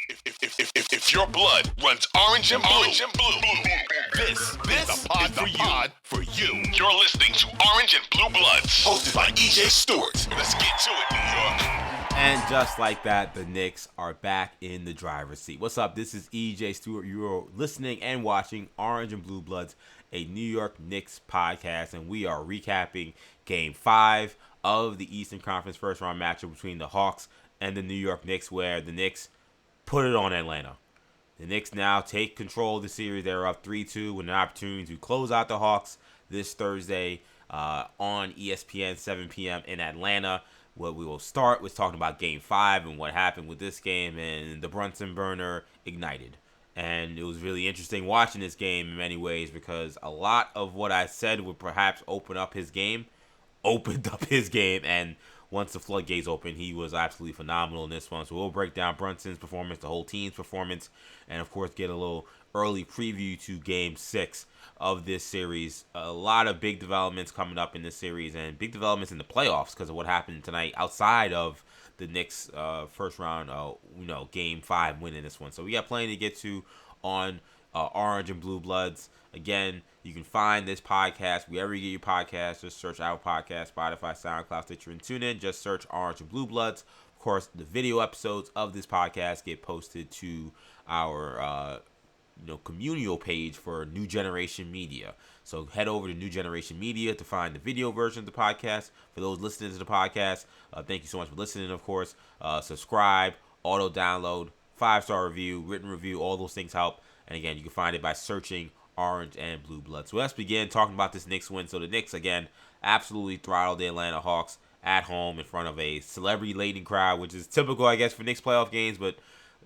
If your blood runs orange and blue, this is the pod for you. You're listening to Orange and Blue Bloods, hosted by EJ Stewart. Let's get to it, New York. And just like that, the Knicks are back in the driver's seat. What's up? This is EJ Stewart. You're listening and watching Orange and Blue Bloods, a New York Knicks podcast, and we are recapping Game 5 of the Eastern Conference first-round matchup between the Hawks and the New York Knicks, where the Knicks put it on Atlanta. The Knicks now take control of the series. They're up 3-2 with an opportunity to close out the Hawks this Thursday on ESPN, 7 p.m. in Atlanta. What we will start with talking about Game 5 and what happened with this game, and the Brunson burner ignited. And it was really interesting watching this game in many ways because a lot of what I said would perhaps opened up his game, and once the floodgates opened, he was absolutely phenomenal in this one. So we'll break down Brunson's performance, the whole team's performance, and of course get a little early preview to Game 6 of this series. A lot of big developments coming up in this series, and big developments in the playoffs because of what happened tonight outside of the Knicks' first round, Game 5 win in this one. So we got plenty to get to on Orange and Blue Bloods. Again, you can find this podcast wherever you get your podcasts. Just search our podcast, Spotify, SoundCloud, Stitcher, and TuneIn. Just search Orange and Blue Bloods. Of course, the video episodes of this podcast get posted to our communal page for New Generation Media. So head over to New Generation Media to find the video version of the podcast. For those listening to the podcast, thank you so much for listening, of course. Subscribe, auto download, 5-star review, written review, all those things help. And again, you can find it by searching Orange and Blue Blood. So let's begin talking about this Knicks win. So the Knicks, again, absolutely throttled the Atlanta Hawks at home in front of a celebrity-laden crowd, which is typical, I guess, for Knicks playoff games, but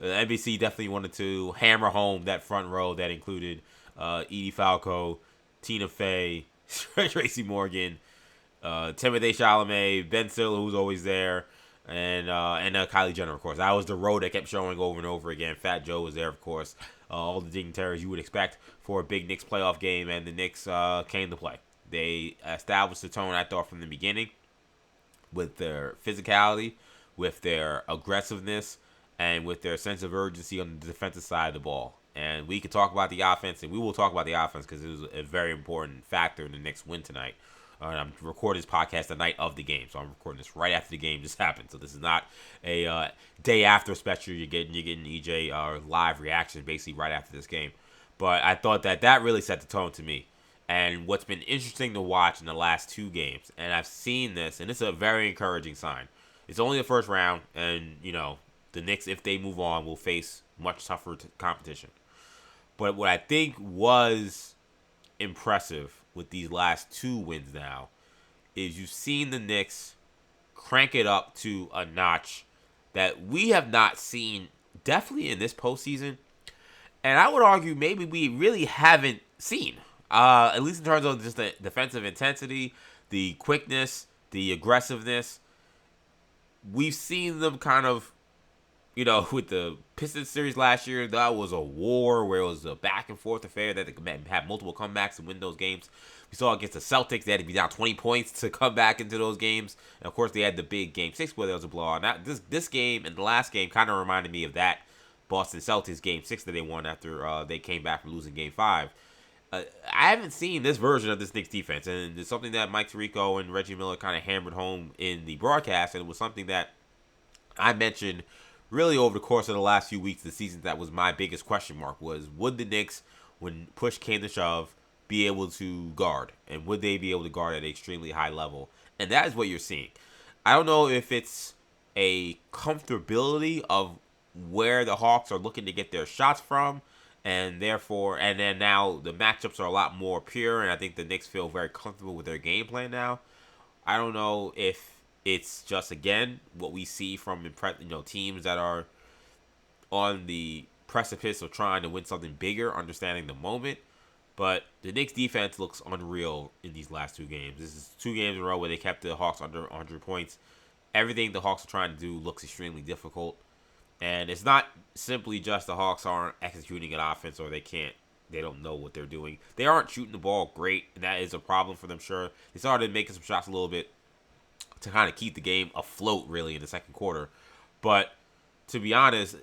NBC definitely wanted to hammer home that front row that included Edie Falco, Tina Fey, Tracy Morgan, Timothée Chalamet, Ben Stiller, who's always there, and Kylie Jenner, of course. That was the row that kept showing over and over again. Fat Joe was there, of course. All the dignitaries you would expect for a big Knicks playoff game, and the Knicks came to play. They established the tone, I thought, from the beginning with their physicality, with their aggressiveness, and with their sense of urgency on the defensive side of the ball. And we could talk about the offense, and we will talk about the offense because it was a very important factor in the Knicks win tonight. I'm recording this podcast the night of the game, so I'm recording this right after the game just happened. So this is not a day after special. You're getting EJ live reaction basically right after this game. But I thought that really set the tone to me. And what's been interesting to watch in the last two games, and I've seen this, and it's a very encouraging sign. It's only the first round, and the Knicks, if they move on, will face much tougher competition. But what I think was impressive with these last two wins now is you've seen the Knicks crank it up to a notch that we have not seen definitely in this postseason. And I would argue maybe we really haven't seen, at least in terms of just the defensive intensity, the quickness, the aggressiveness. We've seen them kind of, with the Pistons series last year, that was a war where it was a back and forth affair that they could have multiple comebacks and win those games. We saw against the Celtics, they had to be down 20 points to come back into those games. And of course, they had the big Game 6 where there was a blowout. Now, this game and the last game kind of reminded me of that Boston Celtics Game 6 that they won after they came back from losing Game 5. I haven't seen this version of this Knicks defense, and it's something that Mike Tirico and Reggie Miller kind of hammered home in the broadcast, and it was something that I mentioned really over the course of the last few weeks of the season. That was my biggest question mark, was would the Knicks, when push came to shove, be able to guard, and would they be able to guard at an extremely high level? And that is what you're seeing. I don't know if it's a comfortability of where the Hawks are looking to get their shots from, and then now the matchups are a lot more pure, and I think the Knicks feel very comfortable with their game plan now. I don't know if it's just, again, what we see from teams that are on the precipice of trying to win something bigger, understanding the moment. But the Knicks defense looks unreal in these last two games. This is 2 games in a row where they kept the Hawks under 100 points. Everything the Hawks are trying to do looks extremely difficult. And it's not simply just the Hawks aren't executing an offense or they don't know what they're doing. They aren't shooting the ball great, and that is a problem for them, sure. They started making some shots a little bit to kind of keep the game afloat, really, in the second quarter. But to be honest,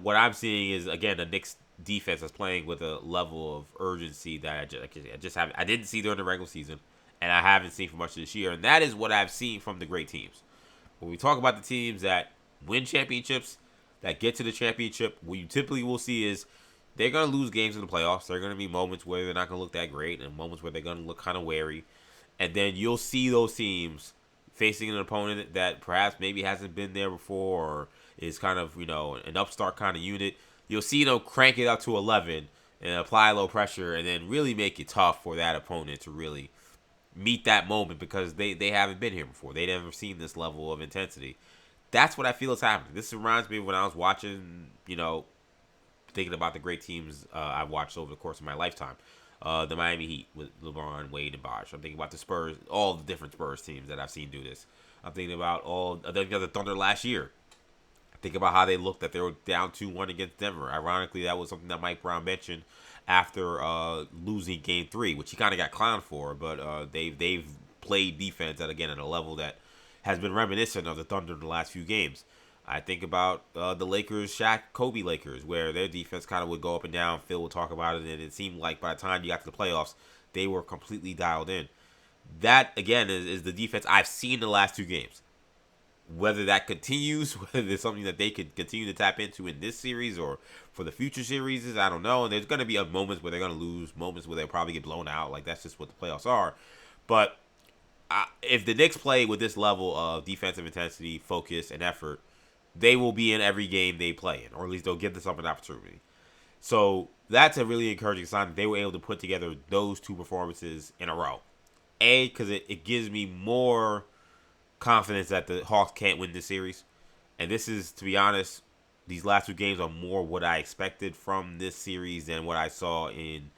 what I'm seeing is, again, the Knicks defense is playing with a level of urgency that I didn't see during the regular season, and I haven't seen for much of this year. And that is what I've seen from the great teams. When we talk about the teams that win championships, that get to the championship, what you typically will see is they're going to lose games in the playoffs. There are going to be moments where they're not going to look that great and moments where they're going to look kind of wary. And then you'll see those teams facing an opponent that perhaps maybe hasn't been there before or is kind of, an upstart kind of unit. You'll see them crank it up to 11 and apply low pressure and then really make it tough for that opponent to really meet that moment because they haven't been here before. They've never seen this level of intensity. That's what I feel is happening. This reminds me of when I was watching, thinking about the great teams I've watched over the course of my lifetime. The Miami Heat with LeBron, Wade, and Bosh. I'm thinking about the Spurs, all the different Spurs teams that I've seen do this. I'm thinking about the Thunder last year. Think about how they looked, that they were down 2-1 against Denver. Ironically, that was something that Mike Brown mentioned after losing Game 3, which he kind of got clowned for. But they've played defense at a level that has been reminiscent of the Thunder in the last few games. I think about the Lakers, Shaq, Kobe Lakers, where their defense kind of would go up and down. Phil would talk about it, and it seemed like by the time you got to the playoffs, they were completely dialed in. That, again, is the defense I've seen the last two games. Whether that continues, whether it's something that they could continue to tap into in this series or for the future series, I don't know. And there's going to be moments where they're going to lose, moments where they'll probably get blown out. Like, that's just what the playoffs are. But if the Knicks play with this level of defensive intensity, focus, and effort, they will be in every game they play in, or at least they'll give themselves an opportunity. So that's a really encouraging sign that they were able to put together those two performances in a row. Because it gives me more confidence that the Hawks can't win this series. And this is, to be honest, these last two games are more what I expected from this series than what I saw in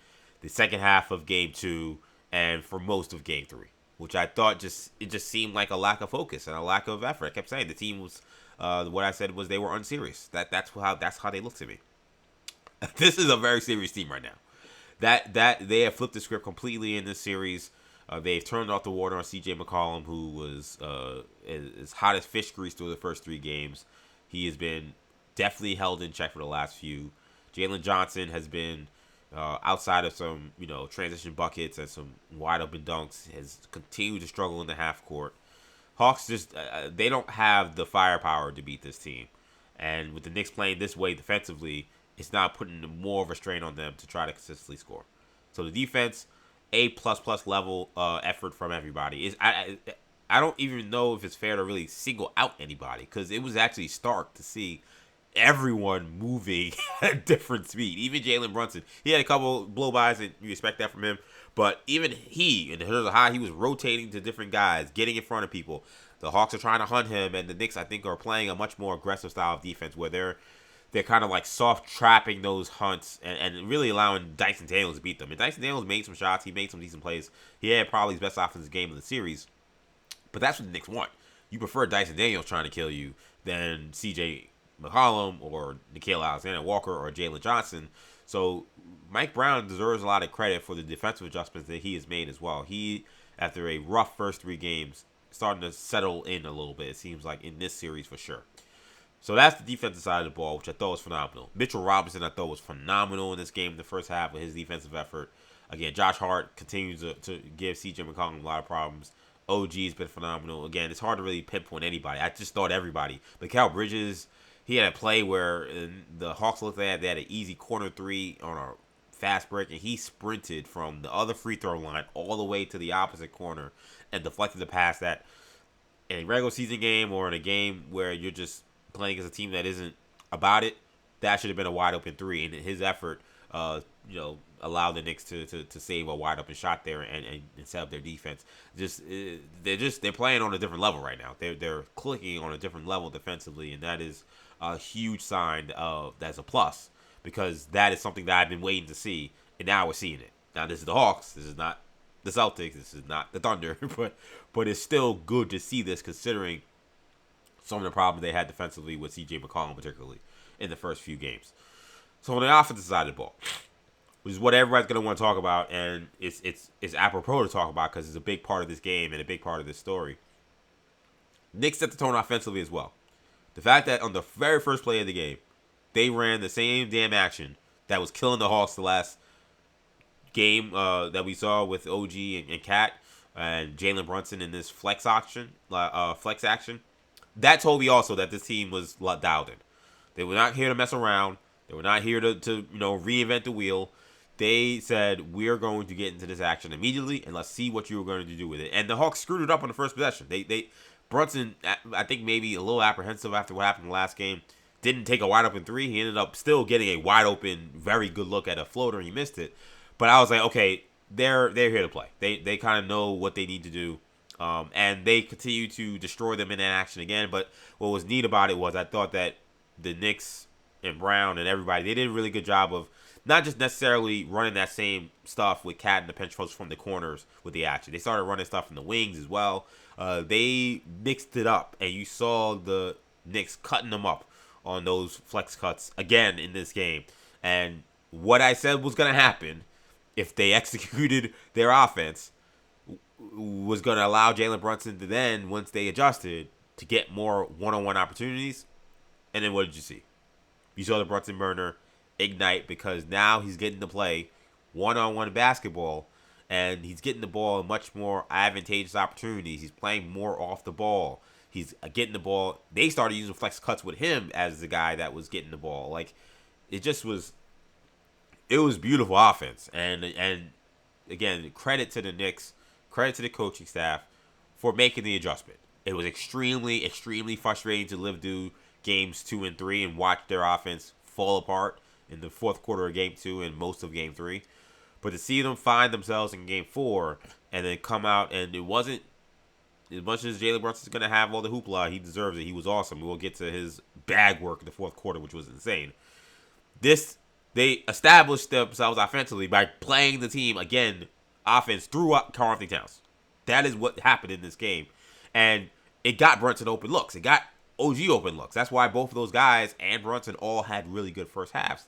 the second half of Game 2 and for most of Game 3, which I thought just seemed like a lack of focus and a lack of effort. I kept saying the team was, what I said was they were unserious. That's how they look to me. This is a very serious team right now. That they have flipped the script completely in this series. They've turned off the water on C.J. McCollum, who was as hot as fish grease through the first three games. He has been definitely held in check for the last few. Jalen Johnson has been, outside of some transition buckets and some wide open dunks, has continued to struggle in the half court. Hawks just they don't have the firepower to beat this team, and with the Knicks playing this way defensively, it's not putting more of a strain on them to try to consistently score. So the defense, A++ level effort from everybody. I don't even know if it's fair to really single out anybody, because it was actually stark to see everyone moving at different speed. Even Jalen Brunson, he had a couple blow-bys, and you expect that from him. But even he, in terms of how he was rotating to different guys, getting in front of people, the Hawks are trying to hunt him, and the Knicks, I think, are playing a much more aggressive style of defense where they're kind of like soft trapping those hunts and really allowing Dyson Daniels to beat them. And Dyson Daniels made some shots. He made some decent plays. He had probably his best offensive game of the series. But that's what the Knicks want. You prefer Dyson Daniels trying to kill you than C.J. McCollum or Nickeil Alexander-Walker or Jalen Johnson. So Mike Brown deserves a lot of credit for the defensive adjustments that he has made as well. He, after a rough first three games, starting to settle in a little bit, it seems like, in this series for sure. So that's the defensive side of the ball, which I thought was phenomenal. Mitchell Robinson, I thought, was phenomenal in this game in the first half with his defensive effort. Again, Josh Hart continues to give C.J. McCollum a lot of problems. OG's been phenomenal. Again, it's hard to really pinpoint anybody. I just thought everybody. Mikal Bridges, he had a play where the Hawks looked at, they had an easy corner three on a fast break, and he sprinted from the other free throw line all the way to the opposite corner and deflected the pass that in a regular season game or in a game where you're just playing as a team that isn't about it, that should have been a wide open three. And his effort, allowed the Knicks to save a wide open shot there and set up their defense. They're playing on a different level right now. They're clicking on a different level defensively, and that is a huge sign of that's a plus, because that is something that I've been waiting to see, and now we're seeing it. Now this is the Hawks. This is not the Celtics. This is not the Thunder, but it's still good to see this, considering some of the problems they had defensively with C.J. McCollum, particularly in the first few games. So on the offensive side of the ball, which is what everybody's going to want to talk about, and it's apropos to talk about because it's a big part of this game and a big part of this story. Knicks set the tone offensively as well. The fact that on the very first play of the game, they ran the same damn action that was killing the Hawks the last game that we saw with OG and Cat and Jalen Brunson in this flex action. That told me also that this team was dialed in. They were not here to mess around. They were not here to reinvent the wheel. They said, we're going to get into this action immediately, and let's see what you were going to do with it. And the Hawks screwed it up on the first possession. Brunson, I think maybe a little apprehensive after what happened in the last game, didn't take a wide open three. He ended up still getting a wide open, very good look at a floater, and he missed it. But I was like, okay, they're here to play. They kind of know what they need to do. And they continue to destroy them in that action again. But what was neat about it was I thought that the Knicks and Brown and everybody, they did a really good job of not just necessarily running that same stuff with Cat and the pinch post from the corners with the action. They started running stuff from the wings as well. They mixed it up, and you saw the Knicks cutting them up on those flex cuts again in this game. And what I said was going to happen if they executed their offense was going to allow Jalen Brunson to then, once they adjusted, to get more one-on-one opportunities. And then what did you see? You saw the Brunson burner ignite because now he's getting to play one-on-one basketball, and he's getting the ball in much more advantageous opportunities. He's playing more off the ball. He's getting the ball. They started using flex cuts with him as the guy that was getting the ball. Like, it was beautiful offense. And again, credit to the Knicks, credit to the coaching staff for making the adjustment. It was extremely, extremely frustrating to live through games 2 and 3 and watch their offense fall apart in the fourth quarter of game 2 and most of game 3. But to see them find themselves in game 4 and then come out, and it wasn't, as much as Jalen Brunson's going to have all the hoopla, he deserves it. He was awesome. We'll get to his bag work in the fourth quarter, which was insane. They established themselves offensively by playing the team, again, offense through Karl Anthony Towns. That is what happened in this game. And it got Brunson open looks. It got OG open looks. That's why both of those guys and Brunson all had really good first halves.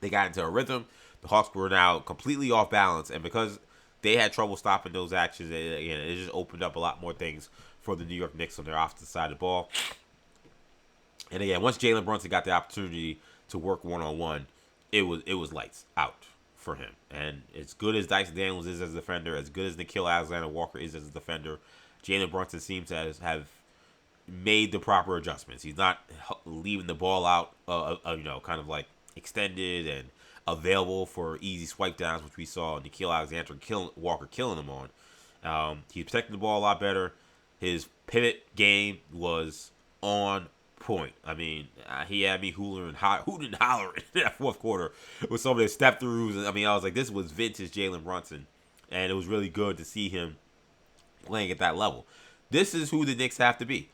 They got into a rhythm. The Hawks were now completely off balance. And because they had trouble stopping those actions, it just opened up a lot more things for the New York Knicks on their offensive side of the ball. And again, once Jalen Brunson got the opportunity to work one-on-one, it was lights out for him. And as good as Dyson Daniels is as a defender, as good as Nickeil Alexander-Walker is as a defender, Jalen Brunson seems to have made the proper adjustments. He's not leaving the ball out, kind of like extended and available for easy swipe downs, which we saw Nickeil Alexander-Walker killing him on. He's protecting the ball a lot better. His pivot game was on point. I mean, he had me hooting and hollering in that fourth quarter with some of their step throughs. I mean, I was like, this was vintage Jalen Brunson, and it was really good to see him playing at that level. This is who the Knicks have to be.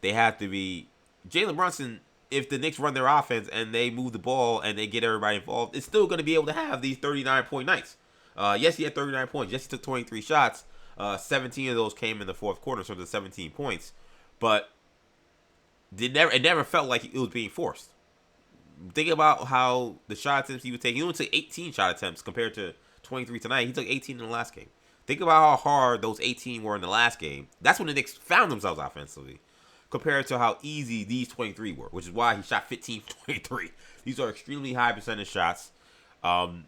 They have to be Jalen Brunson. If the Knicks run their offense and they move the ball and they get everybody involved, it's still going to be able to have these 39-point nights. Yes, he had 39 points. Yes, he took 23 shots. 17 of those came in the fourth quarter, so the 17 points. But it never felt like it was being forced. Think about how the shot attempts he was taking. He only took 18 shot attempts compared to 23 tonight. He took 18 in the last game. Think about how hard those 18 were in the last game. That's when the Knicks found themselves offensively, compared to how easy these 23 were, which is why he shot 15 for 23. These are extremely high percentage shots.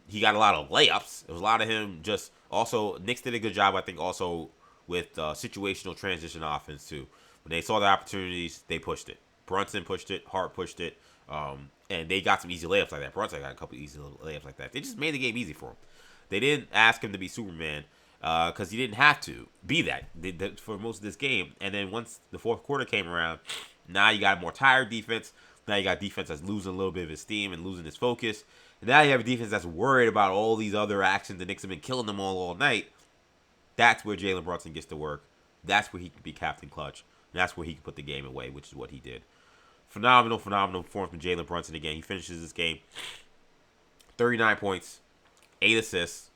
He got a lot of layups. There was a lot of him just also. Knicks did a good job, I think, also with situational transition offense too. When they saw the opportunities, they pushed it. Brunson pushed it. Hart pushed it. And they got some easy layups like that. Brunson got a couple easy layups like that. They just made the game easy for him. They didn't ask him to be Superman because he didn't have to be that for most of this game. And then once the fourth quarter came around, now you got a more tired defense. Now you got defense that's losing a little bit of his steam and losing his focus. And now you have a defense that's worried about all these other actions. The Knicks have been killing them all night. That's where Jalen Brunson gets to work. That's where he can be Captain Clutch. And that's where he can put the game away, which is what he did. Phenomenal performance from Jalen Brunson again. He finishes this game 39 points, 8 assists,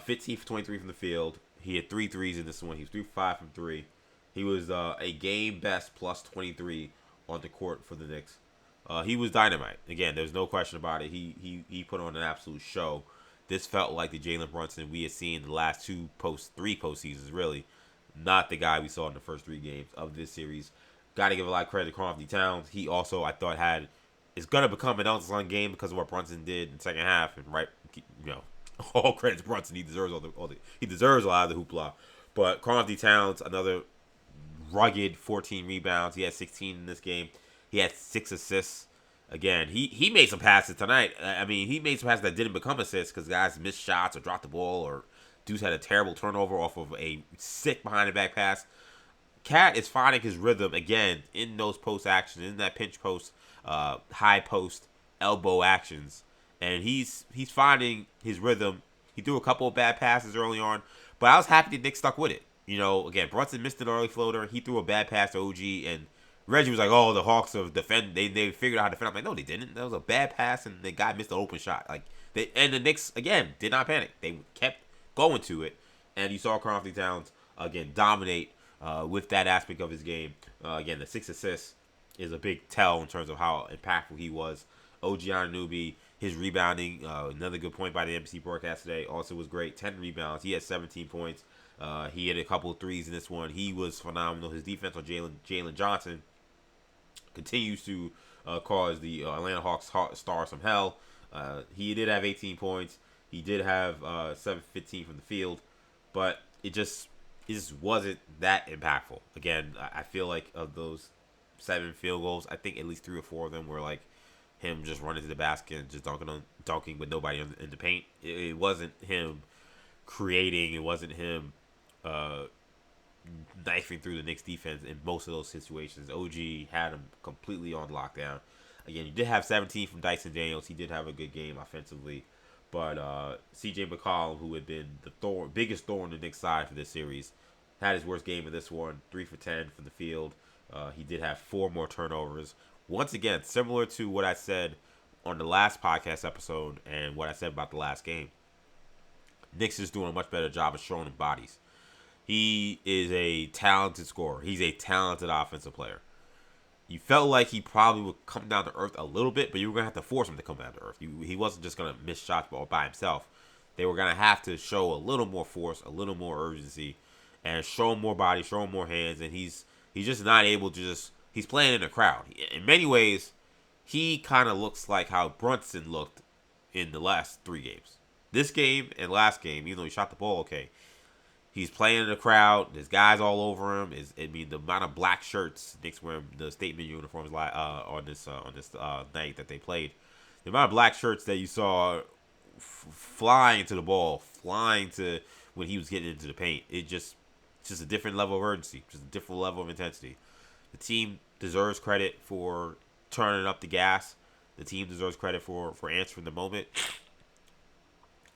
15 for 23 from the field. He had 3 threes in this one. He was 3 for 5 from 3. He was a game best plus 23 on the court for the Knicks. He was dynamite. Again, there's no question about it. He put on an absolute show. This felt like the Jalen Brunson we had seen the last three postseasons, really. Not the guy we saw in the first 3 games of this series. got to give a lot of credit to Karl-Anthony Towns. He also, I thought, is going to become an unsung game because of what Brunson did in the second half. And all credit to Brunson. He deserves he deserves a lot of the hoopla. But Karl-Anthony Towns, another rugged 14 rebounds. He had 16 in this game. He had 6 assists. Again, he made some passes tonight. I mean, he made some passes that didn't become assists because guys missed shots or dropped the ball, or Deuce had a terrible turnover off of a sick behind-the-back pass. Cat is finding his rhythm again in those post actions, in that pinch post, high post, elbow actions, and he's finding his rhythm. He threw a couple of bad passes early on, but I was happy that Nick stuck with it. Again, Brunson missed an early floater. He threw a bad pass to OG, and Reggie was like, "Oh, the Hawks have defend. They figured out how to defend." I'm like, "No, they didn't. That was a bad pass, and the guy missed an open shot." And the Knicks again did not panic. They kept going to it, and you saw Karl-Anthony Towns again dominate with that aspect of his game. Again, the 6 assists is a big tell in terms of how impactful he was. OG Anunoby, his rebounding, another good point by the NBC broadcast today, also was great. 10 rebounds. He had 17 points. He hit a couple of threes in this one. He was phenomenal. His defense on Jalen Johnson continues to cause the Atlanta Hawks star some hell. He did have 18 points. He did have 7-15 from the field, but it just wasn't that impactful. Again, I feel like of those 7 field goals, I think at least 3 or 4 of them were like him just running to the basket and just dunking with nobody in the paint. It wasn't him creating. It wasn't him knifing through the Knicks defense in most of those situations. OG had him completely on lockdown. Again, you did have 17 from Dyson Daniels. He did have a good game offensively. But C.J. McCollum, who had been the biggest thorn on the Knicks side for this series, had his worst game of this one, 3 for 10 from the field. He did have 4 more turnovers. Once again, similar to what I said on the last podcast episode and what I said about the last game, Knicks is doing a much better job of showing him bodies. He is a talented scorer. He's a talented offensive player. You felt like he probably would come down to earth a little bit, but you were going to have to force him to come down to earth. He wasn't just going to miss shots by himself. They were going to have to show a little more force, a little more urgency, and show him more body, show him more hands, and he's just not able to he's playing in a crowd. In many ways, he kind of looks like how Brunson looked in the last 3 games. This game and last game, even though he shot the ball okay, he's playing in the crowd. There's guys all over him. The amount of black shirts Knicks wearing the statement uniforms on this night that they played. The amount of black shirts that you saw flying to the ball, flying to when he was getting into the paint. It's just a different level of urgency, just a different level of intensity. The team deserves credit for turning up the gas. The team deserves credit for answering the moment.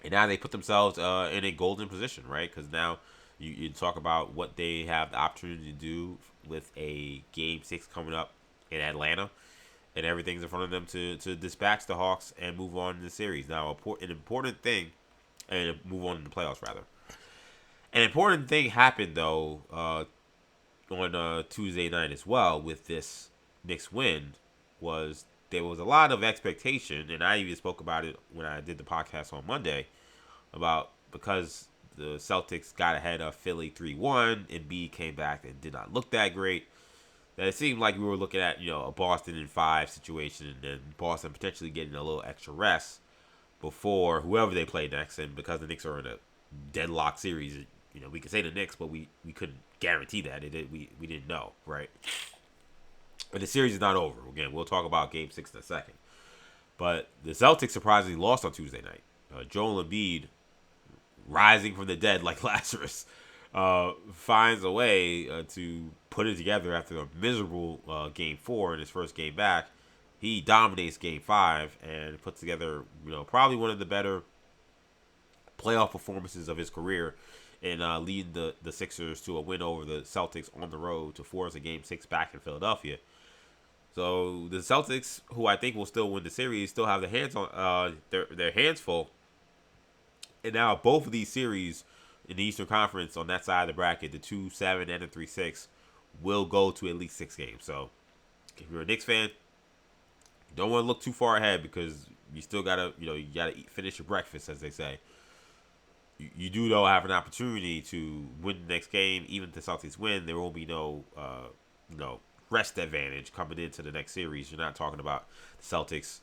And now they put themselves in a golden position, right? Because now you talk about what they have the opportunity to do with a Game 6 coming up in Atlanta. And everything's in front of them to dispatch the Hawks and move on in the series. Now, an important thing, and move on in the playoffs, rather. An important thing happened, though, on Tuesday night as well with this Knicks win, was there was a lot of expectation, and I even spoke about it when I did the podcast on Monday, about because the Celtics got ahead of Philly 3-1, and B came back and did not look that great, that it seemed like we were looking at, a Boston in 5 situation, and then Boston potentially getting a little extra rest before whoever they play next. And because the Knicks are in a deadlock series, we could say the Knicks, but we couldn't guarantee that. We didn't know, right? But the series is not over. Again, we'll talk about Game 6 in a second. But the Celtics surprisingly lost on Tuesday night. Joel Embiid, rising from the dead like Lazarus, finds a way to put it together after a miserable Game 4 in his first game back. He dominates Game 5 and puts together, probably one of the better playoff performances of his career, and leading the Sixers to a win over the Celtics on the road to force a Game 6 back in Philadelphia. So the Celtics, who I think will still win the series, still have their hands full. And now both of these series in the Eastern Conference on that side of the bracket, the 2-7 and the 3-6, will go to at least 6 games. So if you're a Knicks fan, you don't want to look too far ahead, because you still gotta, finish your breakfast, as they say. You do, though, have an opportunity to win the next game. Even if the Celtics win, there will be no rest advantage coming into the next series. You're not talking about the Celtics,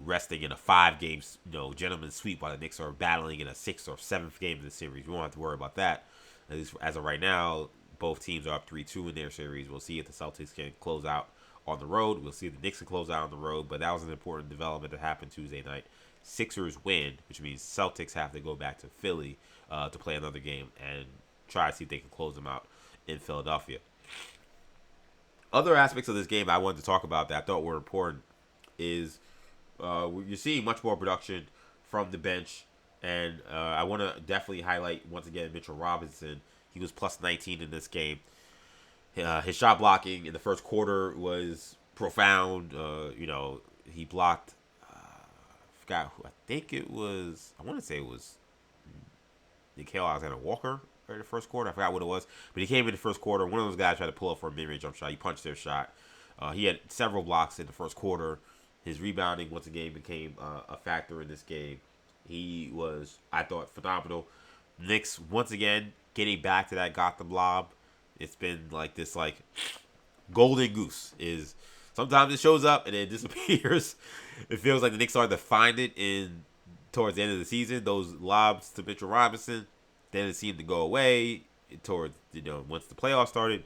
resting in a 5-game, gentleman's sweep while the Knicks are battling in a 6th or 7th game of the series. We won't have to worry about that. At least as of right now, both teams are up 3-2 in their series. We'll see if the Celtics can close out on the road. We'll see if the Knicks can close out on the road. But that was an important development that happened Tuesday night. Sixers win, which means Celtics have to go back to Philly to play another game and try to see if they can close them out in Philadelphia. Other aspects of this game I wanted to talk about that I thought were important is you're seeing much more production from the bench. And I want to definitely highlight, once again, Mitchell Robinson. He was plus 19 in this game. His shot blocking in the first quarter was profound. He blocked, I forgot who, I want to say it was Nickeil Alexander-Walker in the first quarter. I forgot what it was. But he came in the first quarter. One of those guys tried to pull up for a mid-range jump shot. He punched their shot. He had several blocks in the first quarter. His rebounding, once again, became a factor in this game. He was, I thought, phenomenal. Knicks, once again, getting back to that Gotham lob. It's been like this, golden goose. Is sometimes it shows up and then it disappears. It feels like the Knicks started to find it towards the end of the season. Those lobs to Mitchell Robinson, then it seemed to go away towards, once the playoffs started.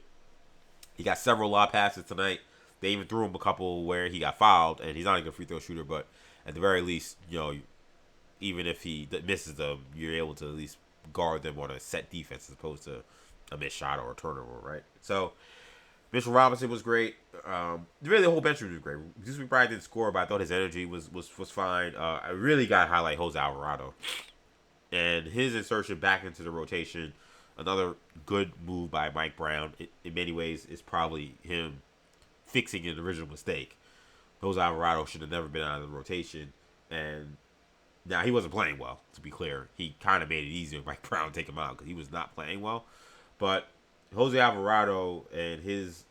He got several lob passes tonight. They even threw him a couple where he got fouled, and he's not a good free throw shooter, but at the very least, even if he misses them, you're able to at least guard them on a set defense as opposed to a missed shot or a turnover, right? So, Mitchell Robinson was great. Really, the whole bench was great. Just probably didn't score, but I thought his energy was fine. I really got to highlight Jose Alvarado. And his insertion back into the rotation, another good move by Mike Brown. In many ways, it's probably him fixing an original mistake. Jose Alvarado should have never been out of the rotation, and now, he wasn't playing well, to be clear. He kind of made it easier for Mike Brown to take him out because he was not playing well. But Jose Alvarado and his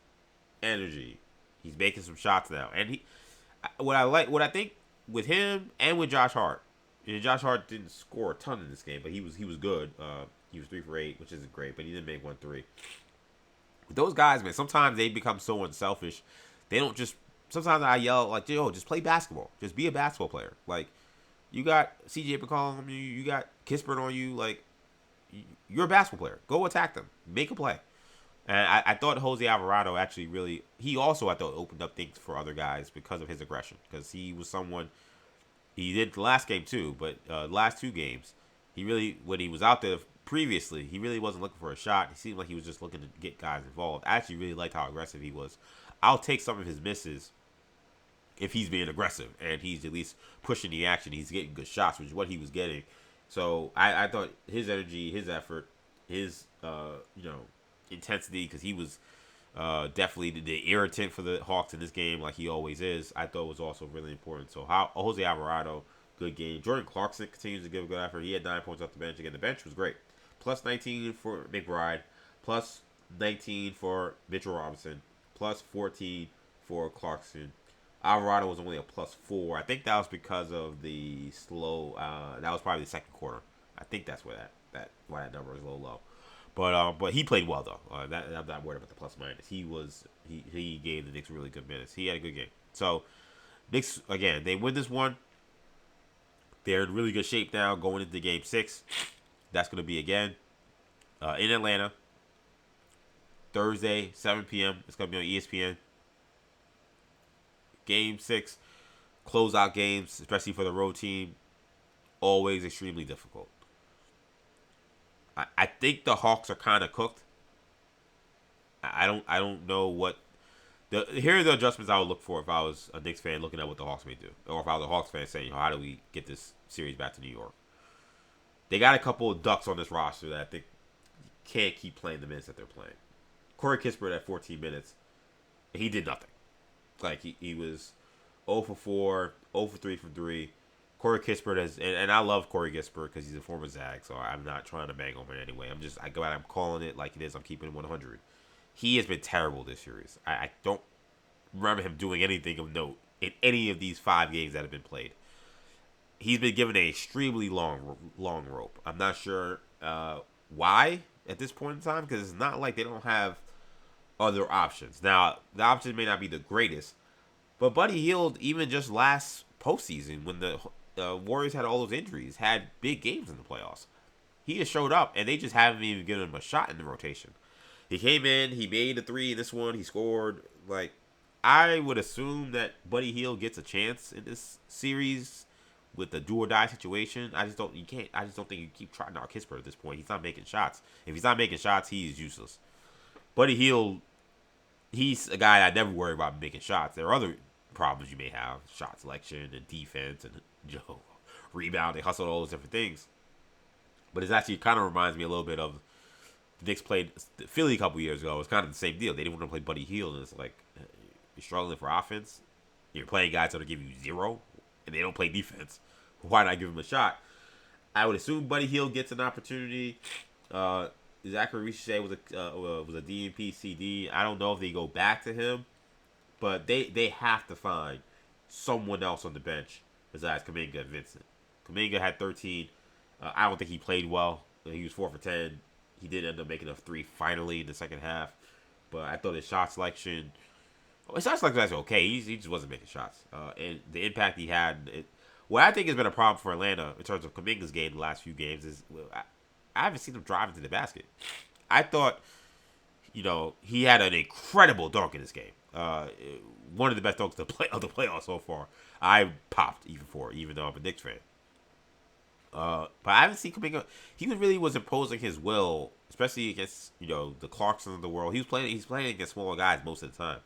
energy, he's making some shots now. And what I think with him and with Josh Hart, Josh Hart didn't score a ton in this game, but he was good. He was 3 for 8, which isn't great, but he didn't make 1 3. With those guys, man, sometimes they become so unselfish. They don't just. Sometimes I yell just play basketball. Just be a basketball player. You got CJ McCollum on you. You got Kispert on you. You're a basketball player. Go attack them. Make a play. And I thought Jose Alvarado actually really, he also, I thought, opened up things for other guys because of his aggression. Because he was someone, he did the last game too, but last 2 games, he really, when he was out there previously, he really wasn't looking for a shot. He seemed like he was just looking to get guys involved. I actually really liked how aggressive he was. I'll take some of his misses if he's being aggressive and he's at least pushing the action. He's getting good shots, which is what he was getting. So I thought his energy, his effort, his intensity, because he was definitely the irritant for the Hawks in this game, like he always is. I thought was also really important. So Jose Alvarado, good game. Jordan Clarkson continues to give a good effort. He had 9 points off the bench. Again, the bench was great. Plus 19 for McBride, plus 19 for Mitchell Robinson, plus 14 for Clarkson. Alvarado was only a plus 4. I think that was because of the slow. That was probably the second quarter. I think that's why that number is a little low. But he played well though. I'm not worried about the plus minus. He gave the Knicks really good minutes. He had a good game. So Knicks again, they win this one. They're in really good shape now going into Game 6. That's going to be again in Atlanta. Thursday, 7 p.m. It's going to be on ESPN. Game 6, closeout games, especially for the road team, always extremely difficult. I think the Hawks are kind of cooked. I don't know what here are the adjustments I would look for if I was a Knicks fan looking at what the Hawks may do, or if I was a Hawks fan saying, how do we get this series back to New York? They got a couple of ducks on this roster that I think can't keep playing the minutes that they're playing. Corey Kispert at 14 minutes, he did nothing. He was 0 for 4, 0 for 3 from 3. Corey Kispert has, and I love Corey Kispert because he's a former Zag, so I'm not trying to bang on him anyway. I'm calling it like it is. I'm keeping it 100. He has been terrible this series. I don't remember him doing anything of note in any of these 5 games that have been played. He's been given an extremely long rope. I'm not sure why at this point in time, because it's not like they don't have other options. Now, the options may not be the greatest, but Buddy Hield, even just last postseason when the Warriors had all those injuries, had big games in the playoffs. He just showed up, and they just haven't even given him a shot in the rotation. He came in, he made a three in this one, he scored. Like, I would assume that Buddy Hield gets a chance in this series with the do or die situation. I just don't think you keep trotting out Kispert at this point. He's not making shots. If he's not making shots, he's useless. Buddy Hield, he's a guy I never worry about making shots. There are other problems you may have, shot selection and defense and rebounding, hustle, all those different things. But it actually kind of reminds me a little bit of the Knicks played Philly a couple years ago. It was kind of the same deal. They didn't want to play Buddy Hield, and it's like, you're struggling for offense. You're playing guys that'll give you zero, and they don't play defense. Why not give them a shot? I would assume Buddy Hield gets an opportunity. Zachary Richey was a DNP CD. I don't know if they go back to him, but they have to find someone else on the bench besides Kuminga and Vincent. Kuminga had 13. I don't think he played well. He was 4 for 10. He did end up making a 3 finally in the second half, but I thought his shot selection. His shot selection was okay. He just wasn't making shots, and the impact he had. What I think has been a problem for Atlanta in terms of Kuminga's game the last few games is I haven't seen him drive into the basket. I thought, he had an incredible dunk in this game. One of the best dunks of the playoffs so far. I popped even though I'm a Knicks fan. But I haven't seen Kuminga. He really was imposing his will, especially against the Clarksons of the world. He's playing against smaller guys most of the time.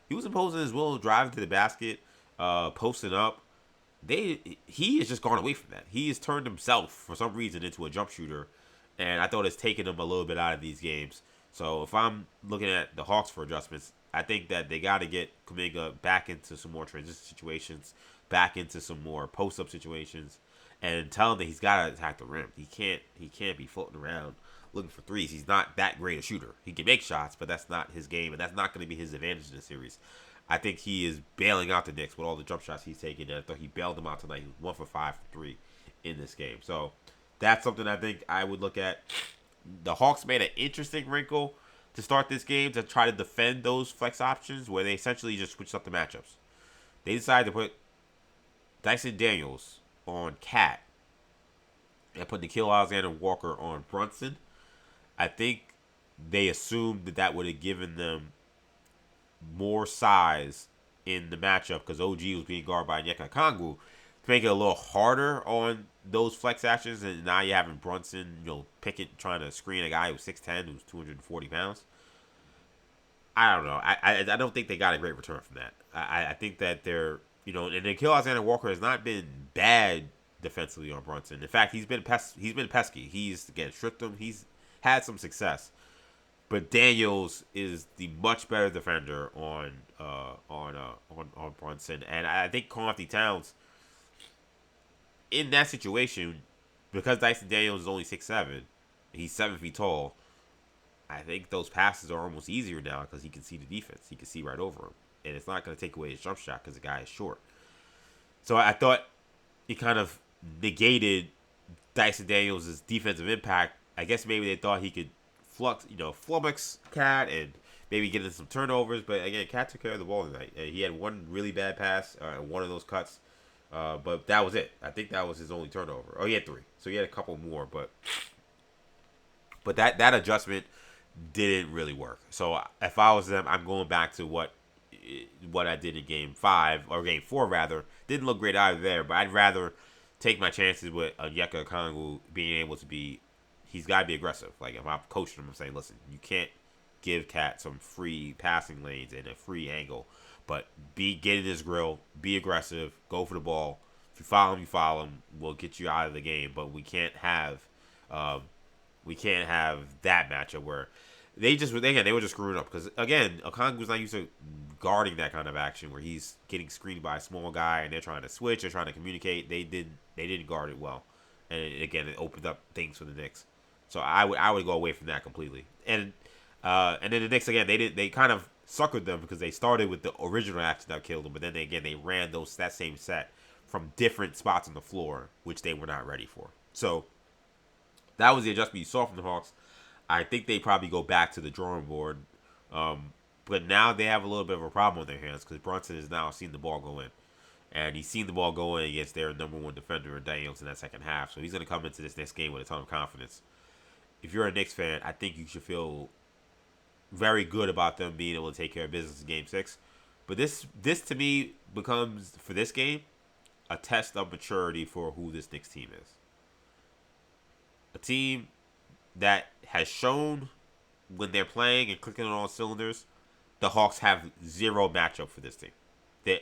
He was imposing his will, driving to the basket, posting up. He has just gone away from that. He has turned himself for some reason into a jump shooter, and I thought it's taken him a little bit out of these games. So if I'm looking at the Hawks for adjustments, I think that they got to get Kuminga back into some more transition situations, back into some more post-up situations, and tell him that he's got to attack the rim. He can't be floating around looking for threes. He's not that great a shooter. He can make shots, but that's not his game, and that's not going to be his advantage in the series. I think he is bailing out the Knicks with all the jump shots he's taking. And I thought he bailed them out tonight. He was 1 for 5 for 3 in this game. So that's something I think I would look at. The Hawks made an interesting wrinkle to start this game to try to defend those flex options where they essentially just switched up the matchups. They decided to put Dyson Daniels on Cat and put Nickeil Alexander-Walker on Brunson. I think they assumed that would have given them more size in the matchup because OG was being guarded by Onyeka Okongwu to make it a little harder on those flex actions. And now you're having Brunson, Pickett trying to screen a guy who's 6'10", who's 240 pounds. I don't know. I don't think they got a great return from that. I think that they're, and Nickeil Alexander-Walker has not been bad defensively on Brunson. In fact, he's been pesky. He's, again, stripped him. He's had some success. But Daniels is the much better defender on Brunson, and I think Karl-Anthony Towns in that situation, because Dyson Daniels is only 6'7", he's 7 feet tall. I think those passes are almost easier now because he can see the defense. He can see right over him, and it's not going to take away his jump shot because the guy is short. So I thought he kind of negated Dyson Daniels' defensive impact. I guess maybe they thought he could flummox Cat and maybe get into some turnovers. But again, Cat took care of the ball tonight. He had one really bad pass, one of those cuts, but that was it. I think that was his only turnover. Oh, he had 3, so he had a couple more. But that adjustment didn't really work. So if I was them, I'm going back to what I did in Game 5 or Game 4 rather. Didn't look great either there, but I'd rather take my chances with Onyeka Okongwu being able to be. He's got to be aggressive. Like, if I'm coaching him, I'm saying, listen, you can't give Cat some free passing lanes and a free angle, but get in his grill, be aggressive, go for the ball. If you follow him, we'll get you out of the game. But we can't have that matchup where they were just screwing up because again, Okongwu's not used to guarding that kind of action where he's getting screened by a small guy and they're trying to switch, they're trying to communicate. They didn't guard it well, and it opened up things for the Knicks. So I would go away from that completely. And then the Knicks again, they kind of suckered them because they started with the original action that killed them, but then they ran that same set from different spots on the floor, which they were not ready for. So that was the adjustment you saw from the Hawks. I think they probably go back to the drawing board But now they have a little bit of a problem on their hands because Brunson has now seen the ball go in. And he's seen the ball go in against their number one defender, Daniels, in that second half. So he's going to come into this next game with a ton of confidence. If you're a Knicks fan, I think you should feel very good about them being able to take care of business in Game 6. But this to me becomes, for this game, a test of maturity for who this Knicks team is. A team that has shown when they're playing and clicking on all cylinders, the Hawks have zero matchup for this team. The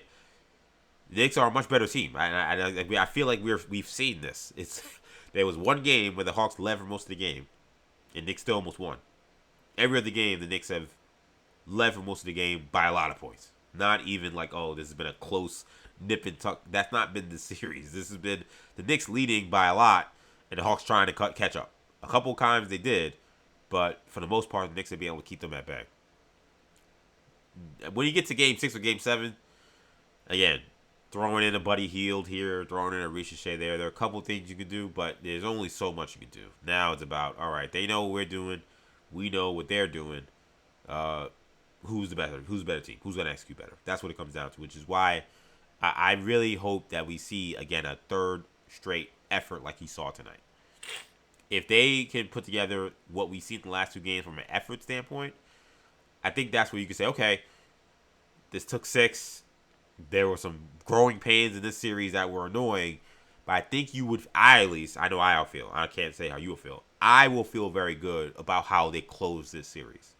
Knicks are a much better team. I feel like we've seen this. There was one game where the Hawks led for most of the game, and Knicks still almost won. Every other game, the Knicks have led for most of the game by a lot of points. Not even like, oh, this has been a close nip and tuck. That's not been the series. This has been the Knicks leading by a lot, and the Hawks trying to catch up. A couple times they did, but for the most part, the Knicks have been able to keep them at bay. When you get to Game 6 or Game 7, again, throwing in a Buddy Hield here, throwing in a Ricochet there. There are a couple things you can do, but there's only so much you can do. Now it's about, all right, they know what we're doing. We know what they're doing. Who's the better team? Who's going to execute better? That's what it comes down to, which is why I really hope that we see, again, a third straight effort like you saw tonight. If they can put together what we've seen in the last two games from an effort standpoint, I think that's where you can say, okay, this took 6. There were some growing pains in this series that were annoying, but I think you would, I know I'll feel. I can't say how you will feel. I will feel very good about how they close this series.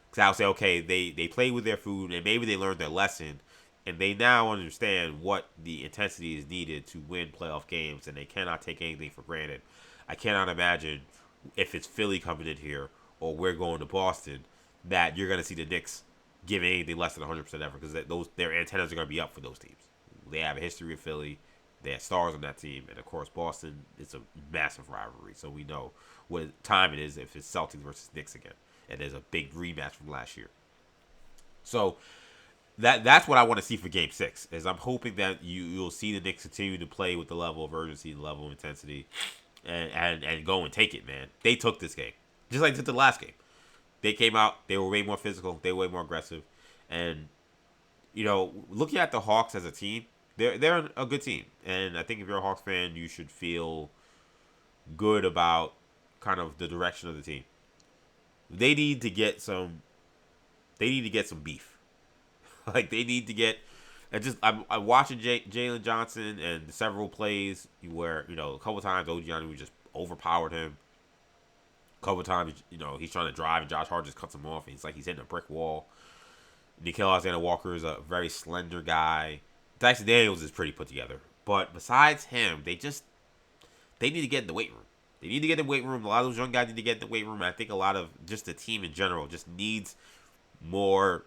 Because I'll say, okay, they played with their food, and maybe they learned their lesson, and they now understand what the intensity is needed to win playoff games, and they cannot take anything for granted. I cannot imagine if it's Philly coming in here or we're going to Boston that you're going to see the Knicks give anything less than 100% effort because their antennas are going to be up for those teams. They have a history of Philly. They have stars on that team. And, of course, Boston, it's a massive rivalry. So we know what time it is if it's Celtics versus Knicks again. And there's a big rematch from last year. So that's what I want to see for Game 6 is I'm hoping that you'll see the Knicks continue to play with the level of urgency, the level of intensity, and go and take it, man. They took this game. Just like they took the last game. They came out. They were way more physical. They were way more aggressive. And, looking at the Hawks as a team, they're a good team. And I think if you're a Hawks fan, you should feel good about kind of the direction of the team. They need to get some beef. Like, they need to get... I'm watching Jalen Johnson and several plays where, a couple times OG just overpowered him. A couple times, he's trying to drive and Josh Hart just cuts him off. And it's like he's hitting a brick wall. Nickeil Alexander-Walker is a very slender guy. Dyson Daniels is pretty put together. But besides him, they need to get in the weight room. They need to get in the weight room. A lot of those young guys need to get in the weight room. I think a lot of just the team in general just needs more.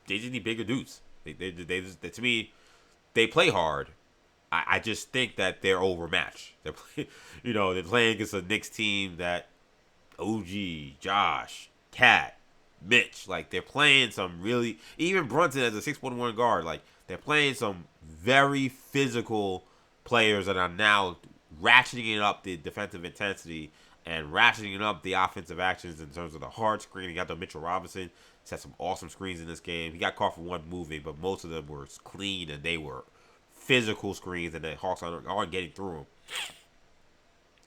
They just need bigger dudes. To me, they play hard. I just think that they're overmatched. They're playing against a Knicks team that OG, Josh, Cat, Mitch, like they're playing some really, even Brunson as a 6'1" guard, like they're playing some very physical players that are now ratcheting up the defensive intensity and ratcheting up the offensive actions in terms of the hard screen. You got the Mitchell Robinson. He's had some awesome screens in this game. He got caught for one moving, but most of them were clean and they were physical screens, and the Hawks aren't getting through them.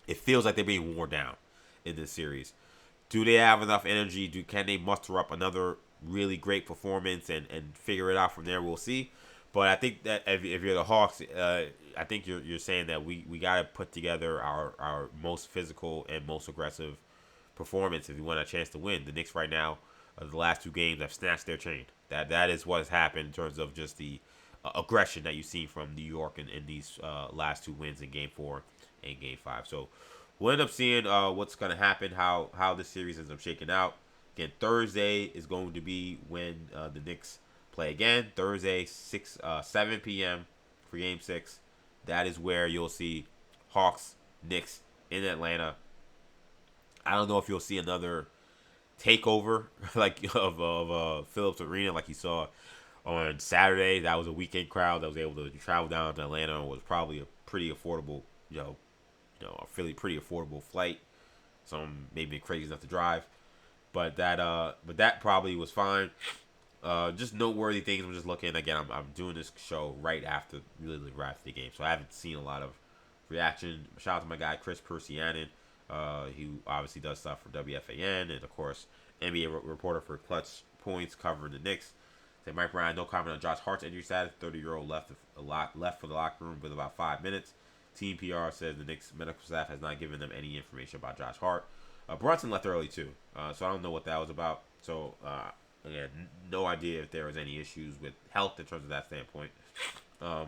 It feels like they're being worn down in this series. Do they have enough energy? Can they muster up another really great performance and figure it out from there? We'll see. But I think that if you're the Hawks, I think you're saying that we got to put together our most physical and most aggressive performance if we want a chance to win. The Knicks right now, the last two games, have snatched their chain. That is what has happened in terms of just the aggression that you see from New York in these last two wins in Game 4 and Game 5. So we'll end up seeing what's going to happen, how this series ends up shaking out. Again, Thursday is going to be when the Knicks play again. Thursday, 7 p.m. for Game 6. That is where you'll see Hawks, Knicks in Atlanta. I don't know if you'll see another takeover like of Phillips Arena like you saw on Saturday. That was a weekend crowd that was able to travel down to Atlanta and was probably a pretty affordable, a pretty affordable flight. Some maybe crazy enough to drive. but that probably was fine. Just noteworthy things. I'm just looking again. I'm doing this show right after the game, so I haven't seen a lot of reaction. Shout out to my guy Chris Persianen. He obviously does stuff for WFAN and of course NBA reporter for Clutch Points covering the Knicks. Say Mike Brown, no comment on Josh Hart's injury status. 30-year-old left for the locker room with about 5 minutes. Team PR says the Knicks medical staff has not given them any information about Josh Hart. Brunson left early too, so I don't know what that was about. So again, no idea if there was any issues with health in terms of that standpoint. Trying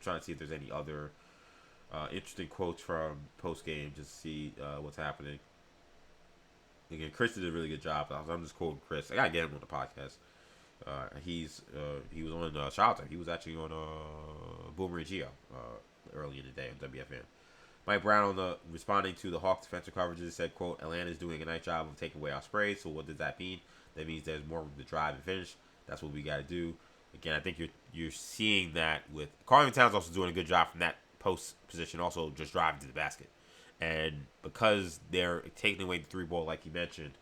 to see if there's any other interesting quotes from post game, just to see what's happening. Again, Chris did a really good job. I'm just quoting Chris. I gotta get him on the podcast. He was on Charlton. He was actually on Boomer and Gio early in the day on WFN. Mike Brown responding to the Hawks defensive coverages said, "Quote: Atlanta's doing a nice job of taking away our sprays. So what does that mean? That means there's more room to drive and finish. That's what we got to do." Again, I think you're seeing that with Carlton Towns also doing a good job from that post position, also just driving to the basket. And because they're taking away the three ball, like you mentioned,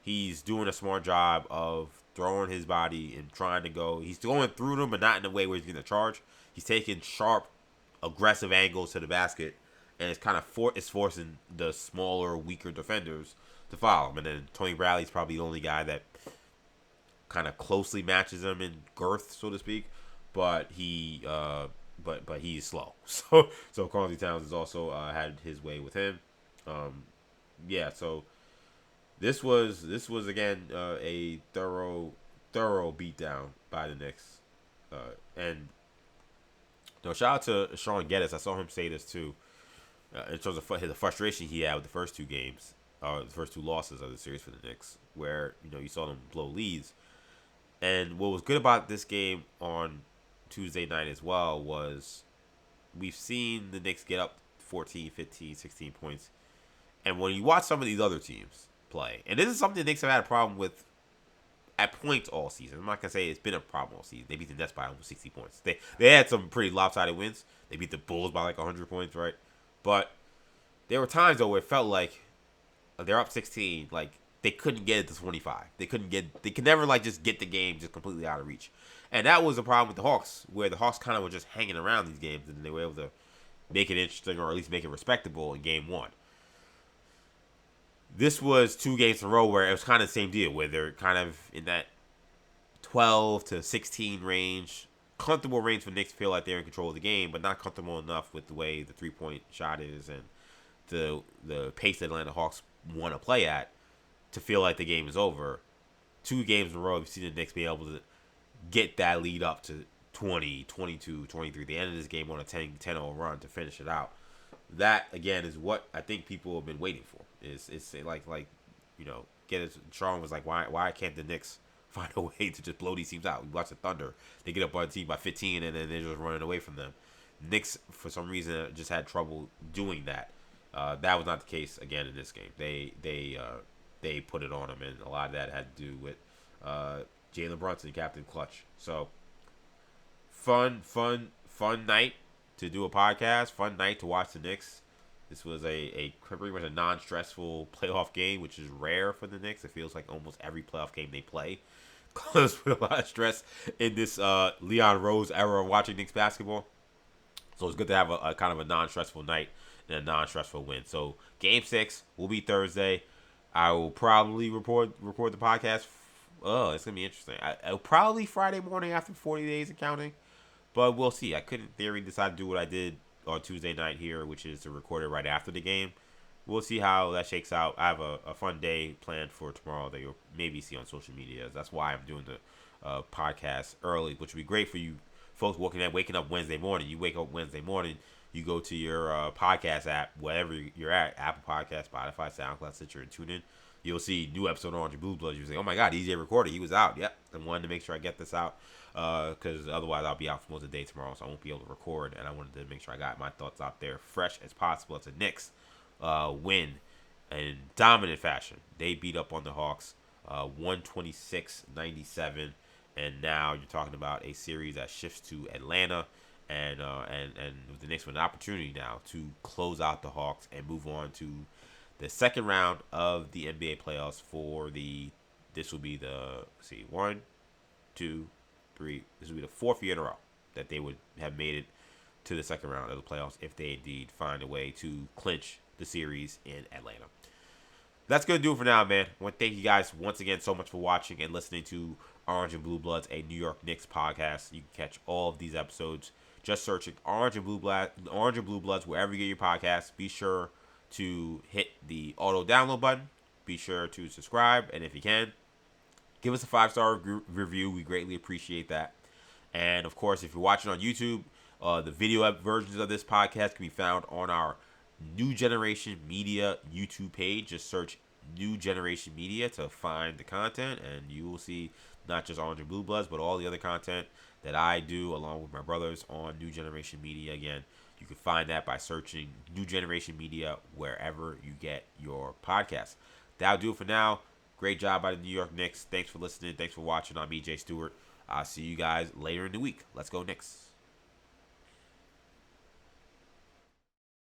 he's doing a smart job of throwing his body and trying to go. He's going through them, but not in a way where he's getting a charge. He's taking sharp, aggressive angles to the basket, and it's kind of forcing the smaller, weaker defenders to foul him. And then Tony Bradley's probably the only guy that kind of closely matches him in girth, so to speak. But he's slow. So Carlton Towns has also had his way with him. So this was again a thorough beatdown by the Knicks. And shout out to Sean Geddes. I saw him say this too. In terms of the frustration he had with the first two games, the first two losses of the series for the Knicks, where you saw them blow leads. And what was good about this game on Tuesday night as well was we've seen the Knicks get up 14, 15, 16 points. And when you watch some of these other teams play, and this is something the Knicks have had a problem with at points all season. I'm not going to say it's been a problem all season. They beat the Nets by almost 60 points. They had some pretty lopsided wins. They beat the Bulls by like 100 points, right? But there were times, though, where it felt like they're up 16, like they couldn't get it to 25. They could never like just get the game just completely out of reach. And that was the problem with the Hawks, where the Hawks kind of were just hanging around these games, and they were able to make it interesting or at least make it respectable in game one. This was 2 games in a row where it was kind of the same deal, where they're kind of in that 12 to 16 range, comfortable range for the Knicks to feel like they're in control of the game, but not comfortable enough with the way the 3-point shot is and the pace that Atlanta Hawks want to play at to feel like the game is over. 2 games in a row, we've seen the Knicks be able to get that lead up to 20, 22, 23. The end of this game on a 10-0 run to finish it out. That, again, is what I think people have been waiting for. It's like Sean was like, why can't the Knicks find a way to just blow these teams out? We watch the Thunder. They get up on a team by 15, and then they're just running away from them. Knicks, for some reason, just had trouble doing that. That was not the case again in this game. They put it on them, and a lot of that had to do with Jalen Brunson, Captain Clutch. So fun night to do a podcast. Fun night to watch the Knicks. This was a pretty much a non-stressful playoff game, which is rare for the Knicks. It feels like almost every playoff game they play comes with a lot of stress in this Leon Rose era of watching Knicks basketball. So it's good to have a kind of a non-stressful night and a non-stressful win. So Game 6 will be Thursday. I will probably record the podcast. It's going to be interesting. It'll probably Friday morning after 40 days of counting. But we'll see. I could, in theory, decide to do what I did on Tuesday night here, which is to record it right after the game. We'll see how that shakes out. I have a fun day planned for tomorrow that you'll maybe see on social media. That's why I'm doing the podcast early, which would be great for you folks waking up Wednesday morning. You wake up Wednesday morning, you go to your podcast app, wherever you're at, Apple Podcasts, Spotify, SoundCloud, Stitcher, and TuneIn. You'll see new episode of Orange and Blue Bloods. You say, oh my God, EJ recorded. He was out. Yep. I wanted to make sure I get this out because otherwise I'll be out for most of the day tomorrow, so I won't be able to record. And I wanted to make sure I got my thoughts out there fresh as possible. It's a Knicks win in dominant fashion. They beat up on the Hawks 126-97. And now you're talking about a series that shifts to Atlanta, and the Knicks with an opportunity now to close out the Hawks and move on to the second round of the NBA playoffs for this will be the, let's see, 1, 2, 3. This will be the fourth year in a row that they would have made it to the second round of the playoffs if they indeed find a way to clinch the series in Atlanta. That's going to do it for now, man. I want to thank you guys once again so much for watching and listening to Orange and Blue Bloods, a New York Knicks podcast. You can catch all of these episodes just searching Orange and Blue Bloods wherever you get your podcasts. Be sure to hit the auto download button. Be sure to subscribe, and if you can, give us a 5-star review. We greatly appreciate that. And of course, if you're watching on YouTube, the video versions of this podcast can be found on our New Generation Media YouTube page. Just search New Generation Media to find the content, and you will see not just Orange and Blue Bloods, but all the other content that I do along with my brothers on New Generation Media. Again, you can find that by searching New Generation Media wherever you get your podcasts. That'll do it for now. Great job by the New York Knicks. Thanks for listening. Thanks for watching. I'm EJ Stewart. I'll see you guys later in the week. Let's go Knicks.